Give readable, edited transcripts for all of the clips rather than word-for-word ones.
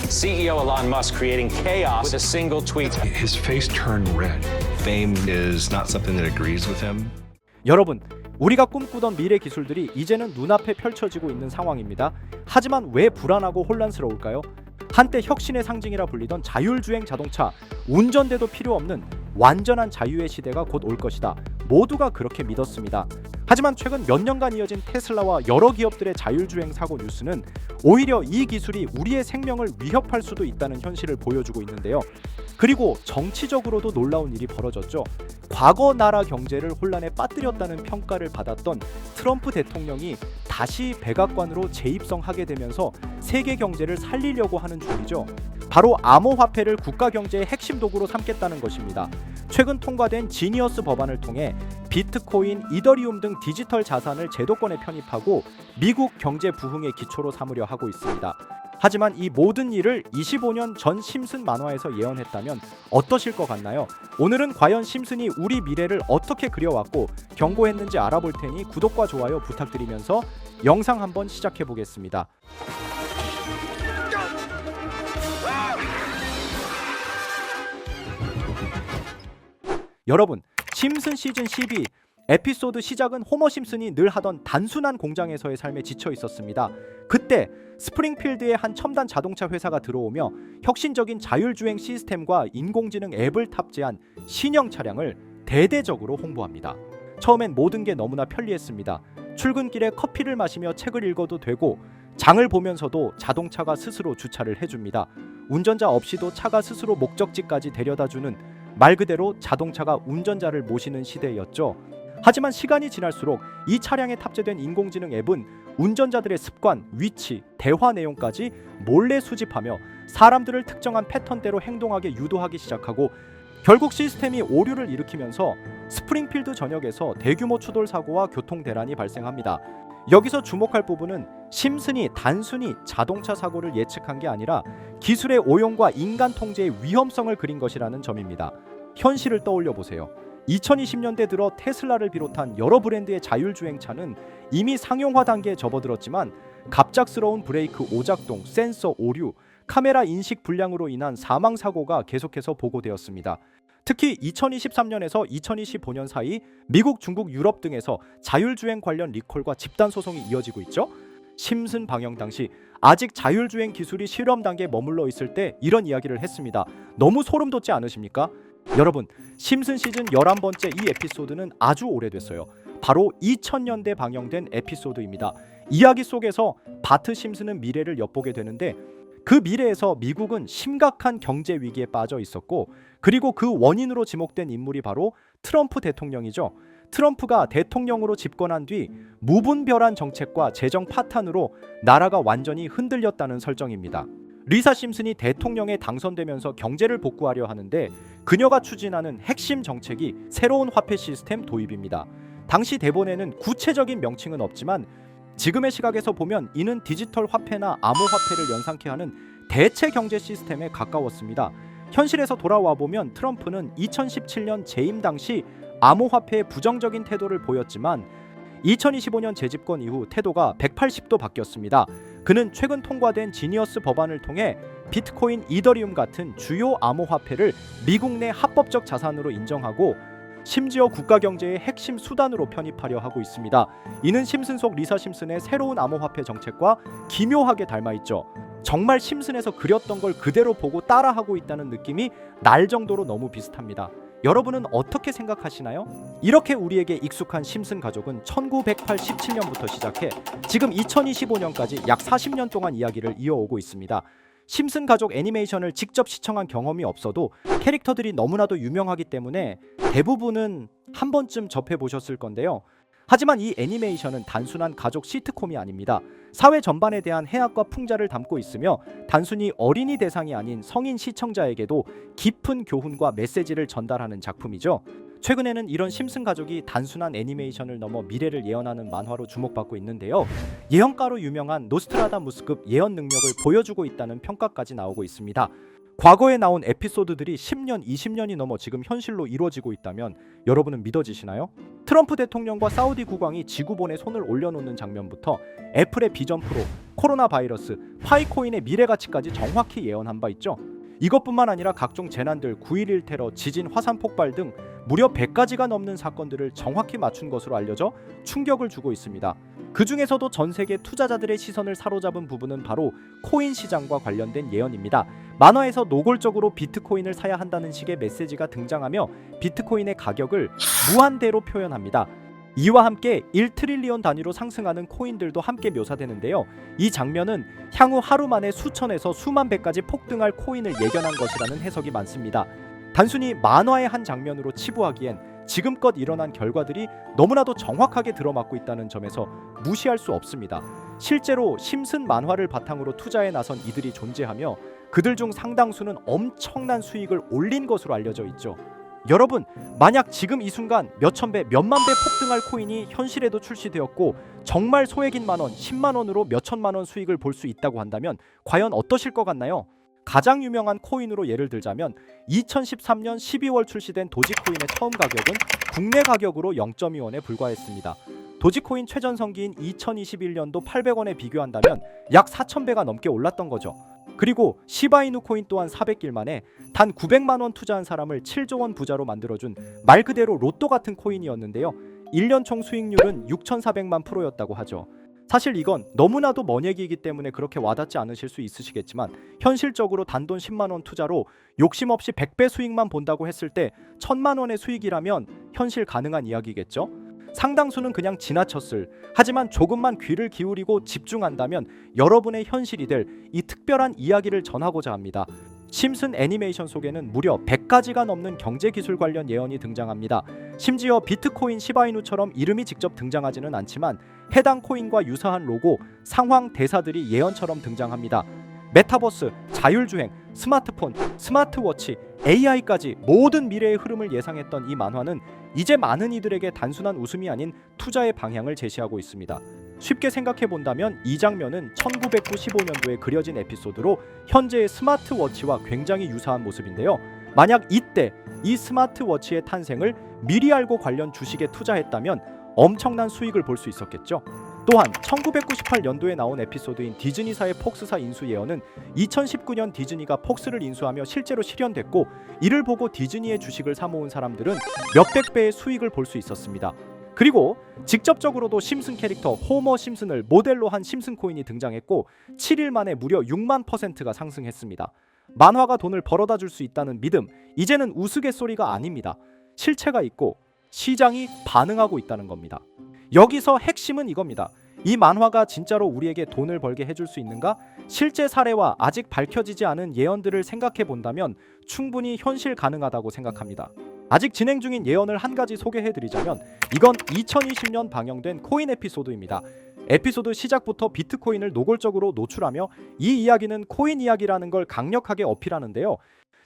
CEO Elon Musk creating chaos with a single tweet. His face turned red. Fame is not something that agrees with him. 여러분, 우리가 꿈꾸던 미래 기술들이 이제는 눈앞에 펼쳐지고 있는 상황입니다. 하지만 왜 불안하고 혼란스러울까요? 한때 혁신의 상징이라 불리던 자율주행 자동차, 운전대도 필요 없는 완전한 자유의 시대가 곧 올 것이다. 모두가 그렇게 믿었습니다. 하지만 최근 몇 년간 이어진 테슬라와 여러 기업들의 자율주행 사고 뉴스는 오히려 이 기술이 우리의 생명을 위협할 수도 있다는 현실을 보여주고 있는데요. 그리고 정치적으로도 놀라운 일이 벌어졌죠. 과거 나라 경제를 혼란에 빠뜨렸다는 평가를 받았던 트럼프 대통령이 다시 백악관으로 재입성하게 되면서 세계 경제를 살리려고 하는 중이죠. 바로 암호화폐를 국가 경제의 핵심 도구로 삼겠다는 것입니다. 최근 통과된 지니어스 법안을 통해 비트코인, 이더리움 등 디지털 자산을 제도권에 편입하고 미국 경제 부흥의 기초로 삼으려 하고 있습니다. 하지만 이 모든 일을 25년 전 심슨 만화에서 예언했다면 어떠실 것 같나요? 오늘은 과연 심슨이 우리 미래를 어떻게 그려왔고 경고했는지 알아볼 테니 구독과 좋아요 부탁드리면서 영상 한번 시작해 보겠습니다. 여러분, 심슨 시즌 12 에피소드 시작은 호머 심슨이 늘 하던 단순한 공장에서의 삶에 지쳐 있었습니다. 그때 스프링필드의 한 첨단 자동차 회사가 들어오며 혁신적인 자율주행 시스템과 인공지능 앱을 탑재한 신형 차량을 대대적으로 홍보합니다. 처음엔 모든 게 너무나 편리했습니다. 출근길에 커피를 마시며 책을 읽어도 되고 장을 보면서도 자동차가 스스로 주차를 해줍니다. 운전자 없이도 차가 스스로 목적지까지 데려다주는 말 그대로 자동차가 운전자를 모시는 시대였죠. 하지만 시간이 지날수록 이 차량에 탑재된 인공지능 앱은 운전자들의 습관, 위치, 대화 내용까지 몰래 수집하며 사람들을 특정한 패턴대로 행동하게 유도하기 시작하고 결국 시스템이 오류를 일으키면서 스프링필드 전역에서 대규모 추돌 사고와 교통 대란이 발생합니다. 여기서 주목할 부분은 심슨이 단순히 자동차 사고를 예측한 게 아니라 기술의 오용과 인간 통제의 위험성을 그린 것이라는 점입니다. 현실을 떠올려 보세요. 2020년대 들어 테슬라를 비롯한 여러 브랜드의 자율주행차는 이미 상용화 단계에 접어들었지만 갑작스러운 브레이크 오작동, 센서 오류, 카메라 인식 불량으로 인한 사망 사고가 계속해서 보고되었습니다. 특히 2023년에서 2025년 사이 미국, 중국, 유럽 등에서 자율주행 관련 리콜과 집단 소송이 이어지고 있죠. 심슨 방영 당시 아직 자율주행 기술이 실험 단계에 머물러 있을 때 이런 이야기를 했습니다. 너무 소름 돋지 않으십니까? 여러분, 심슨 시즌 11번째 이 에피소드는 아주 오래됐어요. 바로 2000년대 방영된 에피소드입니다. 이야기 속에서 바트 심슨은 미래를 엿보게 되는데 그 미래에서 미국은 심각한 경제 위기에 빠져 있었고 그리고 그 원인으로 지목된 인물이 바로 트럼프 대통령이죠. 트럼프가 대통령으로 집권한 뒤 무분별한 정책과 재정 파탄으로 나라가 완전히 흔들렸다는 설정입니다. 리사 심슨이 대통령에 당선되면서 경제를 복구하려 하는데 그녀가 추진하는 핵심 정책이 새로운 화폐 시스템 도입입니다. 당시 대본에는 구체적인 명칭은 없지만 지금의 시각에서 보면 이는 디지털 화폐나 암호화폐를 연상케 하는 대체 경제 시스템에 가까웠습니다. 현실에서 돌아와 보면 트럼프는 2017년 재임 당시 암호화폐에 부정적인 태도를 보였지만 2025년 재집권 이후 태도가 180도 바뀌었습니다. 그는 최근 통과된 지니어스 법안을 통해 비트코인, 이더리움 같은 주요 암호화폐를 미국 내 합법적 자산으로 인정하고 심지어 국가 경제의 핵심 수단으로 편입하려 하고 있습니다. 이는 심슨 속 리사 심슨의 새로운 암호화폐 정책과 기묘하게 닮아있죠. 정말 심슨에서 그렸던 걸 그대로 보고 따라하고 있다는 느낌이 날 정도로 너무 비슷합니다. 여러분은 어떻게 생각하시나요? 이렇게 우리에게 익숙한 심슨 가족은 1987년부터 시작해 지금 2025년까지 약 40년 동안 이야기를 이어오고 있습니다. 심슨 가족 애니메이션을 직접 시청한 경험이 없어도 캐릭터들이 너무나도 유명하기 때문에 대부분은 한 번쯤 접해보셨을 건데요. 하지만 이 애니메이션은 단순한 가족 시트콤이 아닙니다. 사회 전반에 대한 해악과 풍자를 담고 있으며 단순히 어린이 대상이 아닌 성인 시청자에게도 깊은 교훈과 메시지를 전달하는 작품이죠. 최근에는 이런 심슨 가족이 단순한 애니메이션을 넘어 미래를 예언하는 만화로 주목받고 있는데요. 예언가로 유명한 노스트라다무스급 예언 능력을 보여주고 있다는 평가까지 나오고 있습니다. 과거에 나온 에피소드들이 10년, 20년이 넘어 지금 현실로 이루어지고 있다면 여러분은 믿어지시나요? 트럼프 대통령과 사우디 국왕이 지구본에 손을 올려놓는 장면부터 애플의 비전 프로, 코로나 바이러스, 파이코인의 미래 가치까지 정확히 예언한 바 있죠. 이것뿐만 아니라 각종 재난들, 9.11 테러, 지진, 화산 폭발 등 무려 100가지가 넘는 사건들을 정확히 맞춘 것으로 알려져 충격을 주고 있습니다. 그 중에서도 전 세계 투자자들의 시선을 사로잡은 부분은 바로 코인 시장과 관련된 예언입니다. 만화에서 노골적으로 비트코인을 사야 한다는 식의 메시지가 등장하며 비트코인의 가격을 무한대로 표현합니다. 이와 함께 1트릴리언 단위로 상승하는 코인들도 함께 묘사되는데요. 이 장면은 향후 하루 만에 수천에서 수만 배까지 폭등할 코인을 예견한 것이라는 해석이 많습니다. 단순히 만화의 한 장면으로 치부하기엔 지금껏 일어난 결과들이 너무나도 정확하게 들어맞고 있다는 점에서 무시할 수 없습니다. 실제로 심슨 만화를 바탕으로 투자에 나선 이들이 존재하며 그들 중 상당수는 엄청난 수익을 올린 것으로 알려져 있죠. 여러분, 만약 지금 이 순간 몇천 배, 몇만 배 폭등할 코인이 현실에도 출시되었고 정말 소액인 만원, 10만 원으로 몇천만 원 수익을 볼 수 있다고 한다면 과연 어떠실 것 같나요? 가장 유명한 코인으로 예를 들자면 2013년 12월 출시된 도지코인의 처음 가격은 국내 가격으로 0.2원에 불과했습니다. 도지코인 최전성기인 2021년도 800원에 비교한다면 약 4,000배가 넘게 올랐던 거죠. 그리고 시바이누 코인 또한 400일 만에 단 900만 원 투자한 사람을 7조 원 부자로 만들어준 말 그대로 로또 같은 코인이었는데요. 1년 총 수익률은 6,400만 프로였다고 하죠. 사실 이건 너무나도 먼 얘기이기 때문에 그렇게 와닿지 않으실 수 있으시겠지만 현실적으로 단돈 10만 원 투자로 욕심 없이 100배 수익만 본다고 했을 때 1,000만 원의 수익이라면 현실 가능한 이야기겠죠? 상당수는 그냥 지나쳤을, 하지만 조금만 귀를 기울이고 집중한다면 여러분의 현실이 될 이 특별한 이야기를 전하고자 합니다. 심슨 애니메이션 속에는 무려 100가지가 넘는 경제기술 관련 예언이 등장합니다. 심지어 비트코인 시바이누처럼 이름이 직접 등장하지는 않지만 해당 코인과 유사한 로고, 상황, 대사들이 예언처럼 등장합니다. 메타버스, 자율주행, 스마트폰, 스마트워치, AI까지 모든 미래의 흐름을 예상했던 이 만화는 이제 많은 이들에게 단순한 웃음이 아닌 투자의 방향을 제시하고 있습니다. 쉽게 생각해본다면 이 장면은 1995년도에 그려진 에피소드로 현재의 스마트워치와 굉장히 유사한 모습인데요. 만약 이때 이 스마트워치의 탄생을 미리 알고 관련 주식에 투자했다면 엄청난 수익을 볼 수 있었겠죠. 또한 1998년도에 나온 에피소드인 디즈니사의 폭스사 인수 예언은 2019년 디즈니가 폭스를 인수하며 실제로 실현됐고, 이를 보고 디즈니의 주식을 사모은 사람들은 몇백 배의 수익을 볼 수 있었습니다. 그리고 직접적으로도 심슨 캐릭터 호머 심슨을 모델로 한 심슨 코인이 등장했고 7일 만에 무려 6만%가 상승했습니다. 만화가 돈을 벌어다 줄 수 있다는 믿음, 이제는 우스갯소리가 아닙니다. 실체가 있고 시장이 반응하고 있다는 겁니다. 여기서 핵심은 이겁니다. 이 만화가 진짜로 우리에게 돈을 벌게 해줄 수 있는가? 실제 사례와 아직 밝혀지지 않은 예언들을 생각해 본다면 충분히 현실 가능하다고 생각합니다. 아직 진행 중인 예언을 한 가지 소개해드리자면 이건 2020년 방영된 코인 에피소드입니다. 에피소드 시작부터 비트코인을 노골적으로 노출하며 이 이야기는 코인 이야기라는 걸 강력하게 어필하는데요.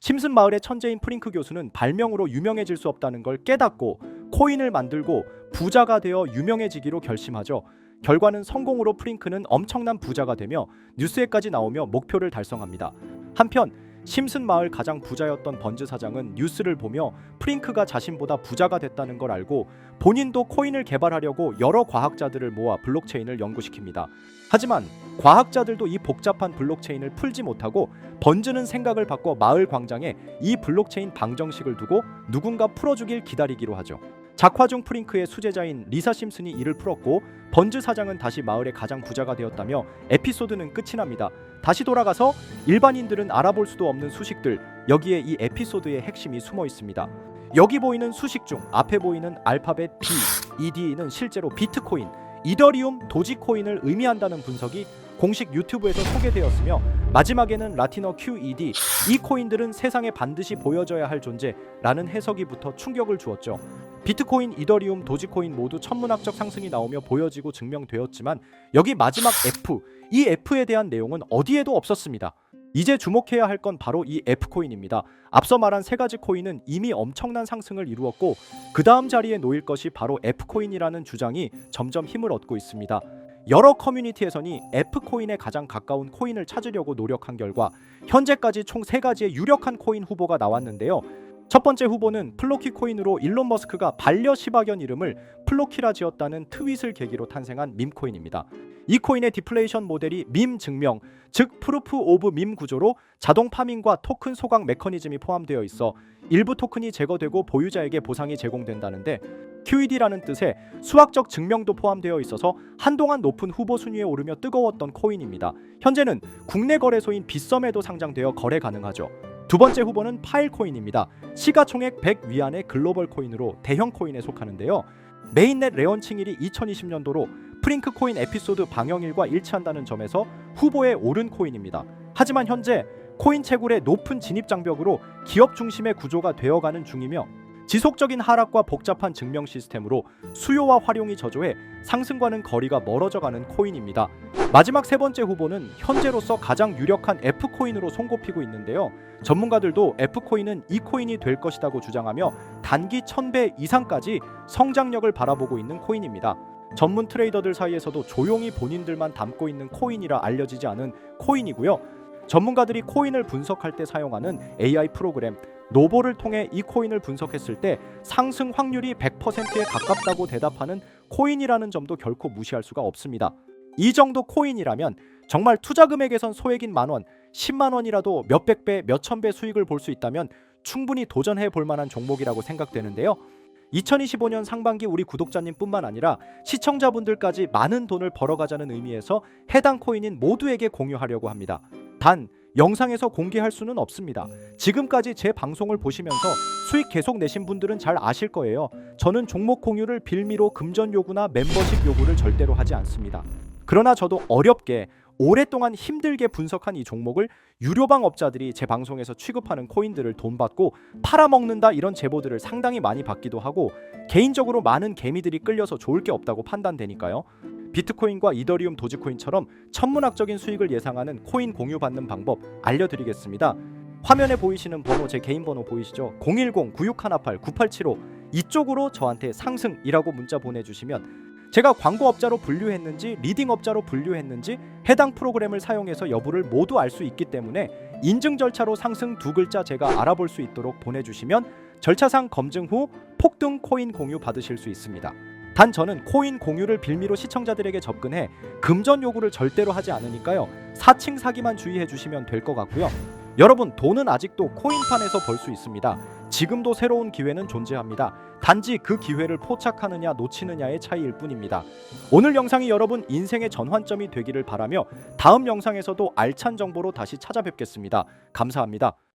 심슨 마을의 천재인 프링크 교수는 발명으로 유명해질 수 없다는 걸 깨닫고 코인을 만들고 부자가 되어 유명해지기로 결심하죠. 결과는 성공으로 프링크는 엄청난 부자가 되며 뉴스에까지 나오며 목표를 달성합니다. 한편 심슨 마을 가장 부자였던 번즈 사장은 뉴스를 보며 프링크가 자신보다 부자가 됐다는 걸 알고 본인도 코인을 개발하려고 여러 과학자들을 모아 블록체인을 연구시킵니다. 하지만 과학자들도 이 복잡한 블록체인을 풀지 못하고 번즈는 생각을 바꿔 마을 광장에 이 블록체인 방정식을 두고 누군가 풀어주길 기다리기로 하죠. 작화 중 프링크의 수제자인 리사 심슨이 이를 풀었고 번즈 사장은 다시 마을의 가장 부자가 되었다며 에피소드는 끝이 납니다. 다시 돌아가서 일반인들은 알아볼 수도 없는 수식들, 여기에 이 에피소드의 핵심이 숨어 있습니다. 여기 보이는 수식 중 앞에 보이는 알파벳 B, ED는 실제로 비트코인, 이더리움, 도지코인을 의미한다는 분석이 공식 유튜브에서 소개되었으며 마지막에는 라틴어 QED, 이 코인들은 세상에 반드시 보여져야 할 존재라는 해석이 붙어 충격을 주었죠. 비트코인, 이더리움, 도지코인 모두 천문학적 상승이 나오며 보여지고 증명되었지만 여기 마지막 F, 이 F에 대한 내용은 어디에도 없었습니다. 이제 주목해야 할 건 바로 이 F코인입니다. 앞서 말한 세 가지 코인은 이미 엄청난 상승을 이루었고 그 다음 자리에 놓일 것이 바로 F코인이라는 주장이 점점 힘을 얻고 있습니다. 여러 커뮤니티에서는 F코인에 가장 가까운 코인을 찾으려고 노력한 결과 현재까지 총 3가지의 유력한 코인 후보가 나왔는데요. 첫 번째 후보는 플로키 코인으로 일론 머스크가 반려 시바견 이름을 플로키라 지었다는 트윗을 계기로 탄생한 밈코인입니다. 이 코인의 디플레이션 모델이 밈 증명, 즉 프루프 오브 밈 구조로 자동 파밍과 토큰 소각 메커니즘이 포함되어 있어 일부 토큰이 제거되고 보유자에게 보상이 제공된다는데 QED라는 뜻의 수학적 증명도 포함되어 있어서 한동안 높은 후보 순위에 오르며 뜨거웠던 코인입니다. 현재는 국내 거래소인 빗썸에도 상장되어 거래 가능하죠. 두 번째 후보는 파일코인입니다. 시가총액 100 위안의 글로벌 코인으로 대형 코인에 속하는데요. 메인넷 레언칭일이 2020년도로 프링크 코인 에피소드 방영일과 일치한다는 점에서 후보에 오른 코인입니다. 하지만 현재 코인 채굴의 높은 진입 장벽으로 기업 중심의 구조가 되어가는 중이며 지속적인 하락과 복잡한 증명 시스템으로 수요와 활용이 저조해 상승과는 거리가 멀어져가는 코인입니다. 마지막 세 번째 후보는 현재로서 가장 유력한 F코인으로 손꼽히고 있는데요. 전문가들도 F코인은 이 코인이 될 것이라고 주장하며 단기 1000배 이상까지 성장력을 바라보고 있는 코인입니다. 전문 트레이더들 사이에서도 조용히 본인들만 담고 있는 코인이라 알려지지 않은 코인이고요. 전문가들이 코인을 분석할 때 사용하는 AI 프로그램 노보를 통해 이 코인을 분석했을 때 상승 확률이 100%에 가깝다고 대답하는 코인이라는 점도 결코 무시할 수가 없습니다. 이 정도 코인이라면 정말 투자 금액에선 소액인 만원, 10만 원이라도 몇백 배, 몇천 배 수익을 볼 수 있다면 충분히 도전해 볼 만한 종목이라고 생각되는데요. 2025년 상반기 우리 구독자님뿐만 아니라 시청자분들까지 많은 돈을 벌어가자는 의미에서 해당 코인인 모두에게 공유하려고 합니다. 단 영상에서 공개할 수는 없습니다. 지금까지 제 방송을 보시면서 수익 계속 내신 분들은 잘 아실 거예요. 저는 종목 공유를 빌미로 금전 요구나 멤버십 요구를 절대로 하지 않습니다. 그러나 저도 어렵게 오랫동안 힘들게 분석한 이 종목을 유료방 업자들이 제 방송에서 취급하는 코인들을 돈 받고 팔아먹는다 이런 제보들을 상당히 많이 받기도 하고 개인적으로 많은 개미들이 끌려서 좋을 게 없다고 판단되니까요. 비트코인과 이더리움 도지코인처럼 천문학적인 수익을 예상하는 코인 공유 받는 방법 알려드리겠습니다. 화면에 보이시는 번호, 제 개인 번호 보이시죠? 010-9618-9875 이쪽으로 저한테 상승이라고 문자 보내주시면 제가 광고업자로 분류했는지 리딩업자로 분류했는지 해당 프로그램을 사용해서 여부를 모두 알 수 있기 때문에 인증 절차로 상승 2글자 제가 알아볼 수 있도록 보내주시면 절차상 검증 후 폭등 코인 공유 받으실 수 있습니다. 단 저는 코인 공유를 빌미로 시청자들에게 접근해 금전 요구를 절대로 하지 않으니까요. 사칭 사기만 주의해 주시면 될 것 같고요. 여러분 돈은 아직도 코인판에서 벌 수 있습니다. 지금도 새로운 기회는 존재합니다. 단지 그 기회를 포착하느냐 놓치느냐의 차이일 뿐입니다. 오늘 영상이 여러분 인생의 전환점이 되기를 바라며 다음 영상에서도 알찬 정보로 다시 찾아뵙겠습니다. 감사합니다.